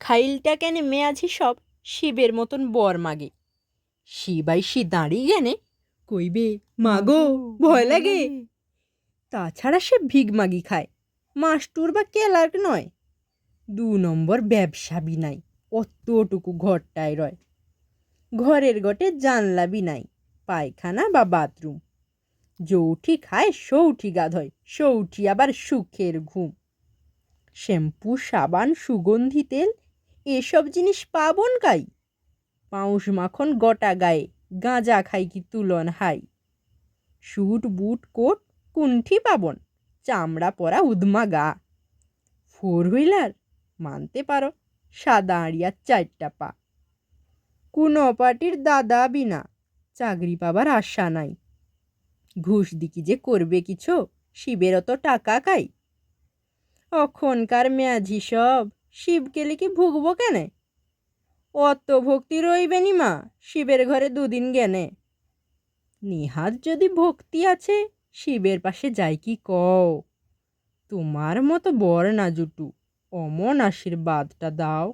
খাইলটা কেনে মেয়াঝি সব শিবের মতন বর মাগে। শিবাই শি দাঁড়িয়ে গেনে কইবে মাগো ভয় লাগে। তাছাড়া সে ভিগ মাগি খায়, মাস্টুর বা কেলার্ক নয়। 2 নম্বর ব্যবসা বি নাই, অতটুকু ঘরটায় রয়। ঘরের গটে জানলা বি নাই, পায়খানা বা বাথরুম। যৌঠি খায় সৌঠি গাধয়, সৌঠি আবার সুখের ঘুম। শ্যাম্পু সাবান সুগন্ধি তেল এসব জিনিস পাবন কাই। পাউস মাখন গোটা গায়ে, গাঁজা খাই কি তুলন হাই। স্যুট বুট কোট কুণ্ঠি পাবন, চামড়া পরা উদমা গা। 4 হুইলার মানতে পারো, সাদা আড়িয়া 4টা পা। কোনো পার্টির দাদা বিনা, চাকরি পাবার আশা নাই। ঘুষ দিকি যে করবে কিছু, শিবের অত টাকা কাই। অখনকার মেয়াঝি সব, শিবকে লিখি ভুগবো কেনে। অত ভক্তি রইবেনি মা, শিবের ঘরে 2 দিন গেনে। নিহাত যদি ভক্তি আছে, শিবের পাশে যাই কি কও। তোমার মতো বর না জুটু, অমন আশীর্বাদটা দাও।